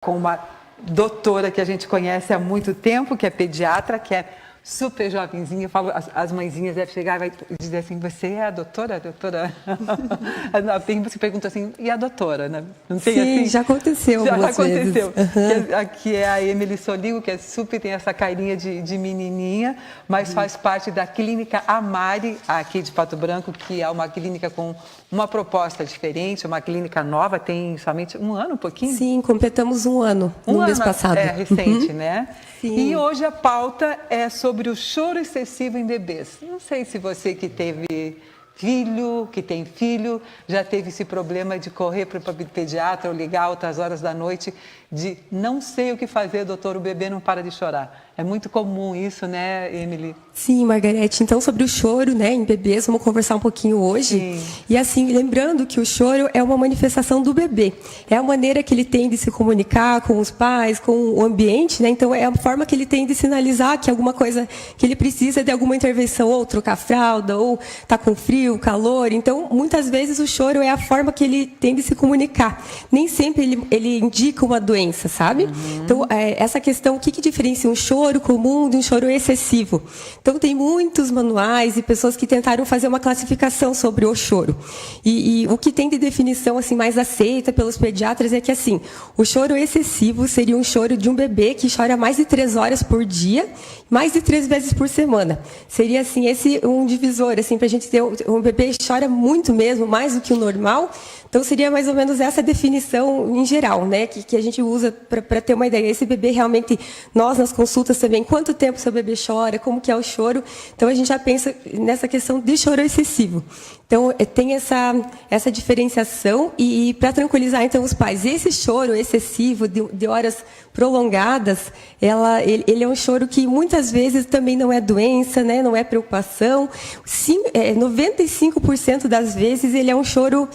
com uma doutora que a gente conhece há muito tempo, que é pediatra, que é super jovenzinha. Eu falo, as mãezinhas devem chegar e vai dizer assim: você é a doutora? Doutora? Tem você pergunta assim: e a doutora? Né? Não tem Sim, assim? já aconteceu algumas vezes. Já aconteceu. Aqui é a Emily Soligo, que é super, tem essa carinha de menininha, mas faz parte da Clínica Amari, aqui de Pato Branco, que é uma clínica com uma proposta diferente, uma clínica nova, tem somente um ano, um pouquinho? Sim, completamos um ano no mês passado. É recente, né? Sim. E hoje a pauta é sobre o choro excessivo em bebês. Não sei se você que teve filho, que tem filho, já teve esse problema de correr para o pediatra ou ligar altas horas da noite, de não sei o que fazer, doutor, o bebê não para de chorar. É muito comum isso, né, Emily? Sim, Margarete. Então, sobre o choro, né, em bebês, vamos conversar um pouquinho hoje. Sim. E assim, lembrando que o choro é uma manifestação do bebê. É a maneira que ele tem de se comunicar com os pais, com o ambiente, né? Então, é a forma que ele tem de sinalizar que alguma coisa, que ele precisa de alguma intervenção, ou trocar fralda, ou tá com frio, calor. Então, muitas vezes o choro é a forma que ele tem de se comunicar. Nem sempre ele indica uma doença, sabe? Então, essa questão, o que diferencia um choro comum de um choro excessivo? Então, tem muitos manuais e pessoas que tentaram fazer uma classificação sobre o choro. E o que tem de definição assim mais aceita pelos pediatras é que assim, o choro excessivo seria um choro de um bebê que chora mais de 3 horas por dia, mais de 3 vezes por semana. Seria assim, esse um divisor, assim, para a gente ter um bebê que chora muito mesmo, mais do que o normal. Então, seria mais ou menos essa definição em geral, né, que a gente usa para ter uma ideia. Esse bebê realmente, nós nas consultas também, quanto tempo seu bebê chora, como que é o choro. Então, a gente já pensa nessa questão de choro excessivo. Então, tem essa diferenciação e para tranquilizar, então, os pais, esse choro excessivo de horas prolongadas, ele é um choro que muitas vezes também não é doença, né, não é preocupação. 95% das vezes ele é um choro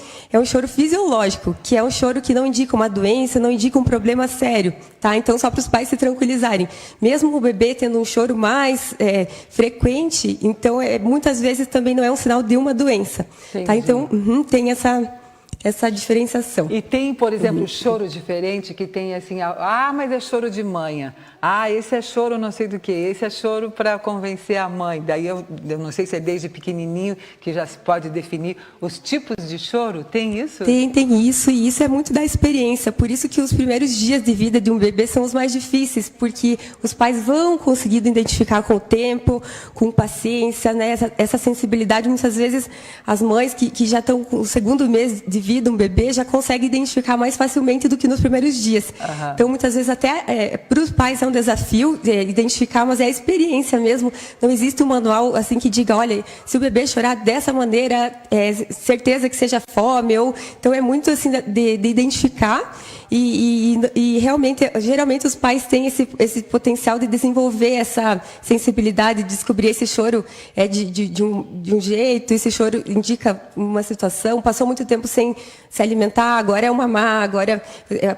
fisiológico, que é um choro que não indica uma doença, não indica um problema sério, tá? Então, só para os pais se tranquilizarem. Mesmo o bebê tendo um choro mais frequente, então, muitas vezes também não é um sinal de uma doença. Tá? Então, tem essa diferenciação. E tem, por exemplo, choro diferente, que tem assim, mas é choro de manhã. Esse é choro não sei do que, esse é choro para convencer a mãe. Daí eu não sei se é desde pequenininho que já se pode definir os tipos de choro. Tem isso? Tem isso, e isso é muito da experiência. Por isso que os primeiros dias de vida de um bebê são os mais difíceis, porque os pais vão conseguindo identificar com o tempo, com paciência, né? Essa sensibilidade. Muitas vezes as mães que já estão com o segundo mês de vida, um bebê, já conseguem identificar mais facilmente do que nos primeiros dias. Então, muitas vezes até para os pais é um desafio identificar, mas é a experiência mesmo. Não existe um manual assim que diga, olha, se o bebê chorar dessa maneira, certeza que seja fome. Então, é muito assim de identificar e realmente, geralmente os pais têm esse potencial de desenvolver essa sensibilidade, de descobrir esse choro de um jeito, esse choro indica uma situação, passou muito tempo sem se alimentar, agora é uma má, agora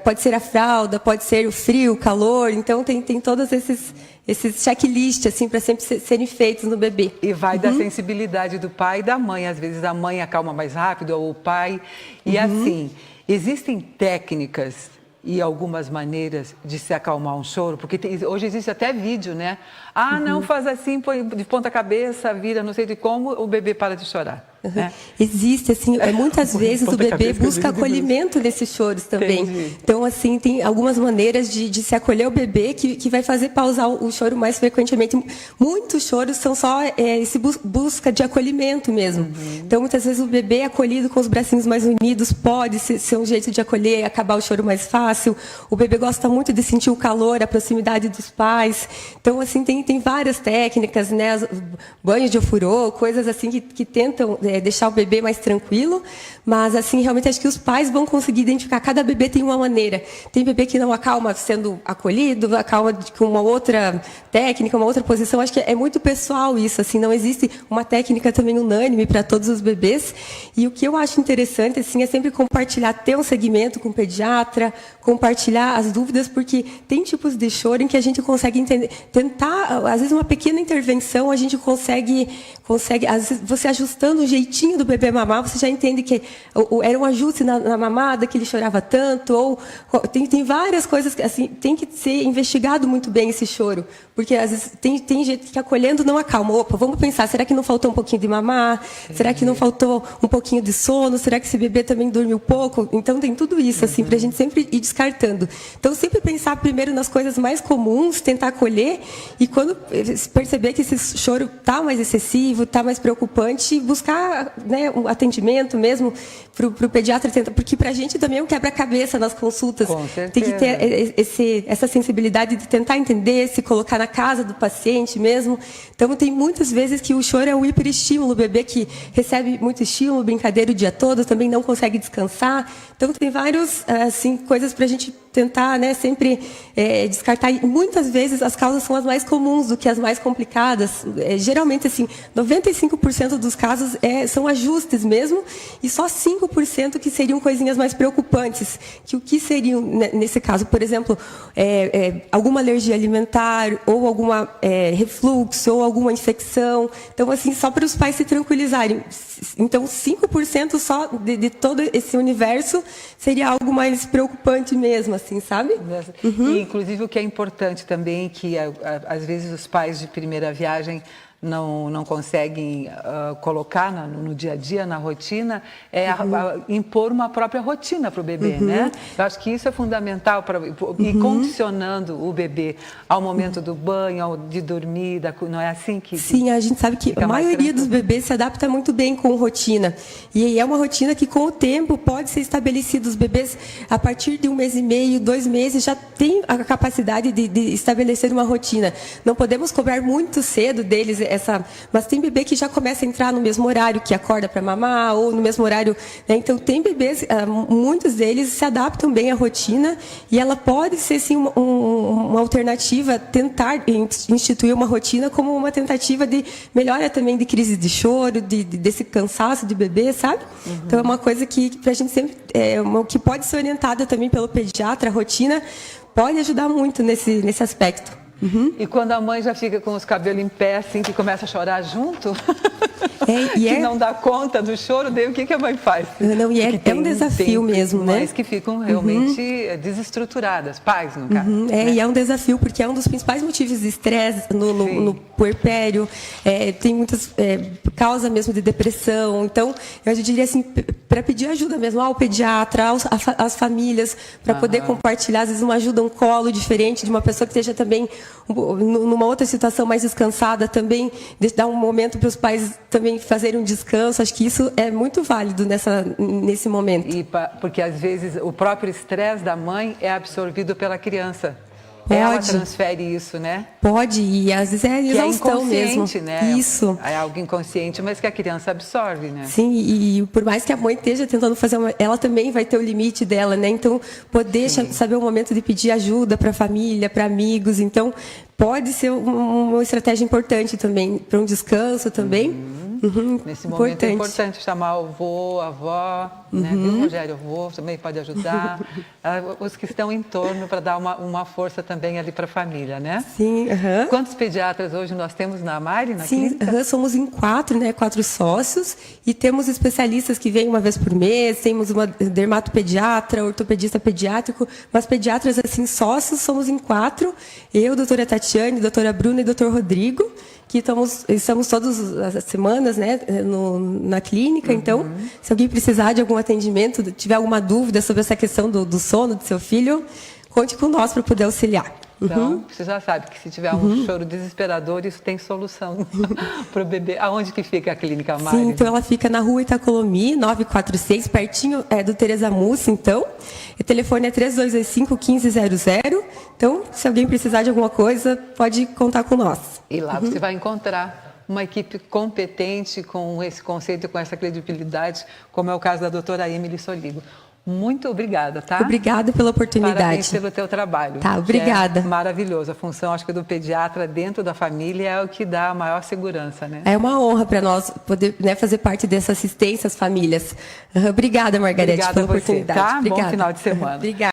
pode ser a fralda, pode ser o frio, o calor. Então, tem todos esses checklists assim, para sempre serem feitos no bebê. E vai da sensibilidade do pai e da mãe. Às vezes a mãe acalma mais rápido, ou o pai. E assim, existem técnicas e algumas maneiras de se acalmar um choro, porque hoje existe até vídeo, né? Não faz assim, põe de ponta cabeça, vira não sei de como, o bebê para de chorar. Né? Existe, assim, muitas vezes o bebê busca acolhimento nesses choros também. Entendi. Então, assim, tem algumas maneiras de se acolher o bebê que vai fazer pausar o choro mais frequentemente. Muitos choros são só esse busca de acolhimento mesmo. Então, muitas vezes o bebê acolhido com os bracinhos mais unidos pode ser um jeito de acolher e acabar o choro mais fácil. O bebê gosta muito de sentir o calor, a proximidade dos pais. Então, assim, tem várias técnicas, né? Banho de ofurô, coisas assim que tentam deixar o bebê mais tranquilo, mas assim, realmente acho que os pais vão conseguir identificar, cada bebê tem uma maneira. Tem bebê que não acalma sendo acolhido, acalma com uma outra técnica, uma outra posição. Acho que é muito pessoal isso, assim, não existe uma técnica também unânime para todos os bebês. E o que eu acho interessante, assim, é sempre compartilhar, ter um segmento com o pediatra, compartilhar as dúvidas, porque tem tipos de choro em que a gente consegue entender, tentar, às vezes uma pequena intervenção, a gente consegue às vezes, você ajustando o jeito jeitinho do bebê mamar, você já entende que era um ajuste na mamada, que ele chorava tanto, ou tem várias coisas que, assim, tem que ser investigado muito bem esse choro, porque às vezes tem gente que acolhendo não acalma. Opa, vamos pensar, será que não faltou um pouquinho de mamar? Será que não faltou um pouquinho de sono? Será que esse bebê também dormiu pouco? Então tem tudo isso, assim, para a gente sempre ir descartando. Então sempre pensar primeiro nas coisas mais comuns, tentar acolher, e quando perceber que esse choro está mais excessivo, está mais preocupante, buscar, né, um atendimento mesmo para o pediatra, porque para a gente também é um quebra-cabeça nas consultas. Com certeza. Tem que ter essa sensibilidade de tentar entender, se colocar na casa do paciente mesmo. Então tem muitas vezes que o choro é um hiperestímulo, o bebê que recebe muito estímulo, brincadeira o dia todo, também não consegue descansar. Então tem várias assim, coisas para a gente tentar, né, sempre descartar. E muitas vezes as causas são as mais comuns do que as mais complicadas. Geralmente, assim, 95% dos casos são ajustes mesmo, e só 5% que seriam coisinhas mais preocupantes. Que o que seriam, nesse caso, por exemplo, alguma alergia alimentar, ou alguma refluxo, ou alguma infecção. Então, assim, só para os pais se tranquilizarem. Então, 5% só de todo esse universo seria algo mais preocupante mesmo, assim, sabe? E, inclusive, o que é importante também, que às vezes os pais de primeira viagem não conseguem colocar no dia a dia, na rotina, impor uma própria rotina para o bebê, né? Eu acho que isso é fundamental para ir condicionando o bebê ao momento do banho, de dormir, não é assim que... Sim, a gente sabe que a maioria dos bebês se adapta muito bem com rotina. E é uma rotina que, com o tempo, pode ser estabelecida. Os bebês, a partir de 1 mês e meio, 2 meses, já têm a capacidade de estabelecer uma rotina. Não podemos cobrar muito cedo deles mas tem bebê que já começa a entrar no mesmo horário que acorda para mamar, ou no mesmo horário, né? Então tem bebês, muitos deles se adaptam bem à rotina, e ela pode ser sim uma alternativa, tentar instituir uma rotina como uma tentativa de melhora também de crise de choro, desse cansaço de bebê, sabe? Então é uma coisa que pra gente sempre que pode ser orientada também pelo pediatra, a rotina pode ajudar muito nesse aspecto. E quando a mãe já fica com os cabelos em pé, assim, que começa a chorar junto, que não dá conta do choro, daí o que a mãe faz? Não, e é um desafio mesmo, né? Mães que ficam realmente desestruturadas, pais, no caso. Né? E é um desafio, porque é um dos principais motivos de estresse no puerpério, tem muitas causas mesmo de depressão. Então, eu diria assim, para pedir ajuda mesmo ao pediatra, às famílias, para poder compartilhar, às vezes uma ajuda, um colo diferente de uma pessoa que esteja também numa outra situação mais descansada, também dar um momento para os pais também fazerem um descanso. Acho que isso é muito válido nesse momento. Porque às vezes o próprio estresse da mãe é absorvido pela criança. Pode. Ela transfere isso, né? Pode, e às vezes é exaustão mesmo. Né? Isso. É algo inconsciente, mas que a criança absorve, né? Sim, e por mais que a mãe esteja tentando fazer ela também vai ter o limite dela, né? Então, poder saber o momento de pedir ajuda para a família, para amigos. Então, pode ser uma estratégia importante também, para um descanso também. Nesse momento é importante chamar o avô, a avó, né? O Rogério, o avô também pode ajudar, os que estão em torno, para dar uma força também ali para a família, né? Sim. Quantos pediatras hoje nós temos na Mari, na clínica? Sim, somos em 4, né? 4 sócios, e temos especialistas que vêm uma vez por mês, temos uma dermatopediatra, ortopedista pediátrico, mas pediatras assim, sócios, somos em 4, eu, doutora Tatiane, doutora Bruna e doutor Rodrigo, que estamos todas as semanas, né, na clínica. Então, se alguém precisar de algum atendimento, tiver alguma dúvida sobre essa questão do sono do seu filho, conte com nós para poder auxiliar. Então, você já sabe que se tiver um choro desesperador, isso tem solução para o bebê. Aonde que fica a clínica, Mari? Sim, então ela fica na rua Itacolomi, 946, pertinho do Tereza Mussi, então. O telefone é 3225-1500. Então, se alguém precisar de alguma coisa, pode contar com nós. E lá você vai encontrar uma equipe competente com esse conceito, com essa credibilidade, como é o caso da doutora Emily Soligo. Muito obrigada, tá? Obrigada pela oportunidade. Parabéns pelo teu trabalho. Tá, obrigada. É maravilhoso. A função, acho que do pediatra dentro da família é o que dá a maior segurança, né? É uma honra para nós poder, né, fazer parte dessa assistência às famílias. Obrigada, Margarete, pela oportunidade. Tá? Obrigada. Bom final de semana. Obrigada.